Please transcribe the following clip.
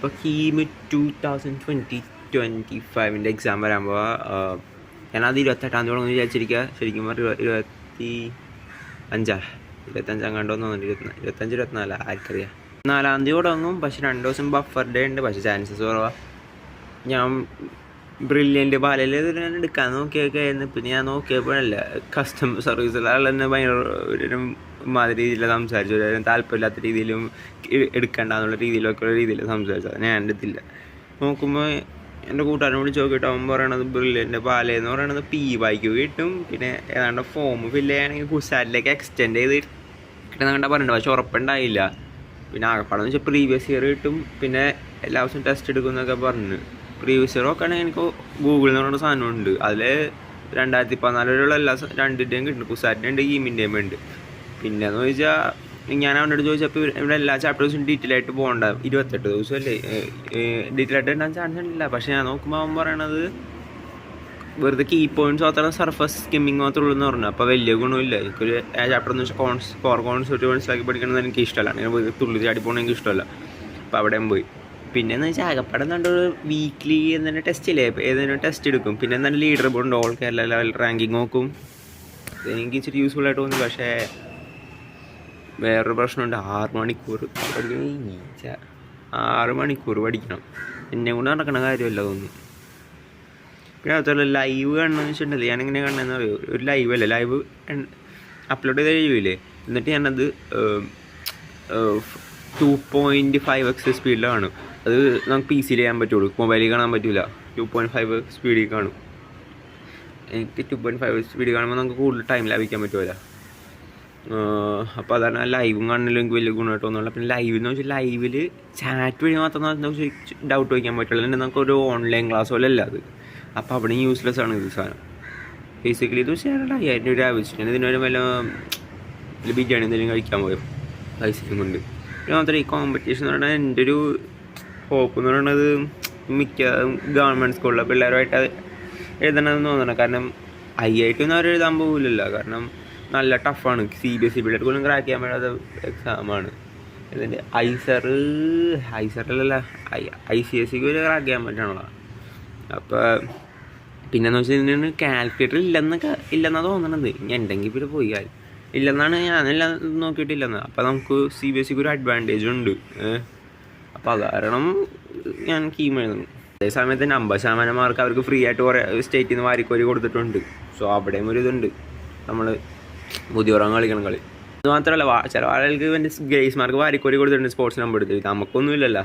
ഇപ്പോൾ കീമ് 2025 എക്സാം വരാൻ പോവാ. ഞാനത് 28-ാം തീയതി തുടങ്ങുന്നു വിചാരിച്ചിരിക്കുക. ശരിക്കും പറഞ്ഞാൽ 25 കണ്ടോന്ന് തോന്നുന്നു. 25-24 ആർക്കറിയാം. 4-ാം തീയതി തുടങ്ങും. പക്ഷെ 2 ദിവസം ബഫർ ഡേ ഉണ്ട്. പക്ഷെ ചാൻസസ് കുറവാണ്. ഞാൻ ബ്രില്യൻ്റ് പാലയിൽ എടുക്കാൻ നോക്കിയൊക്കെയായിരുന്നു. പിന്നെ ഞാൻ നോക്കിയപ്പോഴല്ല കസ്റ്റമർ സർവീസിലുള്ള തന്നെ ഭയങ്കര ഒരു മാതിരി രീതിയിൽ സംസാരിച്ചു. താല്പര്യമില്ലാത്ത രീതിയിലും എടുക്കേണ്ടെന്നുള്ള രീതിയിൽ സംസാരിച്ചത് ഞാൻ എടുത്തില്ല. നോക്കുമ്പോൾ എൻ്റെ കൂട്ടുകാരനെ വിളിച്ച് നോക്കിയിട്ട് അവൻ പറയണത് ബ്രില്യൻ്റ് പാലയെന്ന് പറയണത് PYQ കിട്ടും. പിന്നെ ഏതാണ്ട് ഫോം ഫില്ല് ചെയ്യുകയാണെങ്കിൽ കുസാറ്റിലേക്ക് എക്സ്റ്റെൻഡ് ചെയ്ത് കിട്ടുന്ന കണ്ടാൽ പറഞ്ഞിട്ട്. പക്ഷെ ഉറപ്പുണ്ടായില്ല. പിന്നെ ആകെപ്പാടെന്ന് വെച്ചാൽ പ്രീവിയസ് ഇയർ കിട്ടും. പിന്നെ എല്ലാ ദിവസവും ടെസ്റ്റ് എടുക്കുമെന്നൊക്കെ പറഞ്ഞു. പ്രീവിയസ് ഇയർ ഒക്കെ ആണെങ്കിൽ എനിക്ക് ഗൂഗിളിൽ നിന്ന് പറഞ്ഞ സാധനമുണ്ട്. അതിൽ 2014 വരെയുള്ള എല്ലാ 2ൻ്റെയും കിട്ടും. കുസാറ്റിൻ്റെ കീമിൻ്റെയും ഉണ്ട്. പിന്നെയെന്ന് ചോദിച്ചാൽ ഞാൻ അവനോട് ചോദിച്ചപ്പോൾ ഇവിടെ എല്ലാ ചാപ്റ്റേഴ്സും ഡീറ്റെയിൽ ആയിട്ട് പോകണ്ട. 28 ദിവസമല്ലേ ഡീറ്റെയിൽ ആയിട്ട് ഉണ്ടാകാൻ ചാൻസ് ഉണ്ടില്ല. പക്ഷേ ഞാൻ നോക്കുമ്പോൾ അവൻ പറയണത് വെറുതെ കീ പോയിൻറ്റ്സ് മാത്രം സർഫസ് സ്കിമ്മിങ് മാത്രമേ ഉള്ളൂ എന്ന് പറഞ്ഞു. അപ്പോൾ വലിയ ഗുണമില്ല. എനിക്കൊരു ചാപ്റ്റർ എന്ന് വെച്ചാൽ കോൺസെപ്റ്റ് മനസ്സിലാക്കി പഠിക്കണമെന്ന് എനിക്ക് ഇഷ്ടമല്ല. അങ്ങനെ തുള്ളി ചാടി പോകണമെങ്കിൽ എനിക്ക് ഇഷ്ടമല്ല. അപ്പോൾ അവിടെയും പോയി. പിന്നെയെന്ന് വെച്ചാൽ ആകപ്പാടെ കണ്ടൊരു വീക്ക്ലി എന്തെങ്കിലും ടെസ്റ്റ് ഇല്ലേ, ഏതെങ്കിലും ടെസ്റ്റ് എടുക്കും. പിന്നെ എന്താണ് leader board all Kerala level ranking നോക്കും. എനിക്ക് ഇച്ചിരി യൂസ്ഫുൾ ആയിട്ട് തോന്നി. പക്ഷേ വേറൊരു പ്രശ്നമുണ്ട്. 6 മണിക്കൂർ 6 മണിക്കൂർ പഠിക്കണം. എന്നെ കൊണ്ട് നടക്കണ കാര്യമല്ല തോന്നി. പിന്നെ അതുപോലെ ലൈവ് കാണണമെന്ന് വെച്ചിട്ടുണ്ടല്ലോ. ഞാനിങ്ങനെ കാണണമെന്ന് പറയും. ഒരു ലൈവ് അല്ലേ, ലൈവ് അപ്ലോഡ് ചെയ്ത് കഴിയില്ലേ. എന്നിട്ട് ഞാനത് 2.5x സ്പീഡിലാണ്. അത് നമുക്ക് PC ചെയ്യാൻ പറ്റുള്ളൂ. മൊബൈലിൽ കാണാൻ പറ്റില്ല. 2.5 സ്പീഡിൽ കാണും. എനിക്ക് 2.5 സ്പീഡിൽ കാണുമ്പോൾ നമുക്ക് കൂടുതൽ ടൈം ലാഭിക്കാൻ പറ്റുമല്ലോ. അപ്പോൾ അതാണ് ലൈവും കാണണമെങ്കിൽ എനിക്ക് വലിയ ഗുണമായിട്ട് തോന്നുന്നില്ല. പിന്നെ ലൈവ് എന്ന് വെച്ചാൽ ലൈവിൽ ചാറ്റ് വഴി മാത്രം നമുക്ക് ഡൗട്ട് വയ്ക്കാൻ പറ്റുള്ളൂ. എന്നിട്ട് നമുക്കൊരു ഓൺലൈൻ ക്ലാസ് പോലെ അല്ല അത്. അപ്പോൾ അവിടെ യൂസ്ലെസ് ആണ് ഇത് സാധനം. ബേസിക്കലി ഇത് വെച്ചാൽ 5000 രൂപ ആവശ്യം. ഇതിനൊരു വല്ല ബിരിയാണി എന്തെങ്കിലും കഴിക്കാൻ പോയോ പൈസയും കൊണ്ട്. പിന്നെ മാത്രമേ ഈ കോമ്പറ്റീഷൻ എന്ന് പറഞ്ഞാൽ എൻ്റെ ഒരു ഹോപ്പ് എന്ന് പറയുന്നത് മിക്ക ഗവൺമെൻറ് സ്കൂളിലെ പിള്ളേരുമായിട്ട് എഴുതണമെന്ന് തോന്നണം. കാരണം IIT ഒന്നും അവർ എഴുതാൻ പോകില്ലല്ലോ. കാരണം നല്ല ടഫാണ്. CBSE പിള്ളേർക്ക് പോലും ക്രാക്ക് ചെയ്യാൻ പറ്റാത്ത എക്സാമാണ്. ഇതിൻ്റെ ഐസറല്ല ICSEക്ക് ഒരു ക്രാക്ക് ചെയ്യാൻ പറ്റണല്ലോ. അപ്പോൾ പിന്നെന്ന് വെച്ചാൽ ഇതിന് കാൽക്കുലേറ്റർ ഇല്ലെന്നാണ് തോന്നണത്. ഇനി ഉണ്ടെങ്കിൽ പിന്നെ പോയി കാര്യം ഇല്ലെന്നാണ് ഞാനെല്ലാം നോക്കിയിട്ടില്ലെന്ന്. അപ്പോൾ നമുക്ക് CBSEക്ക് ഒരു അഡ്വാൻറ്റേജ് ഉണ്ട്. അപ്പോൾ അത് കാരണം ഞാൻ കീം എഴുതുന്നു. അതേ സമയത്ത് 50% മാർക്ക് അവർക്ക് ഫ്രീ ആയിട്ട് കുറേ സ്റ്റേറ്റിൽ നിന്ന് വാരിക്കോരി കൊടുത്തിട്ടുണ്ട്. സോ അവിടെയും ഒരു ഇതുണ്ട്. നമ്മൾ ബുദ്ധിപൂർവ്വം കളിക്കണം കളി. അത് മാത്രമല്ല ചില ആളുകൾക്ക് വേണ്ടി ഗ്രേസ് മാർക്ക് വാരിക്കോരി കൊടുത്തിട്ടുണ്ട് സ്പോർട്സ് നമ്പർ എടുത്ത്. നമുക്കൊന്നും ഇല്ലല്ലോ.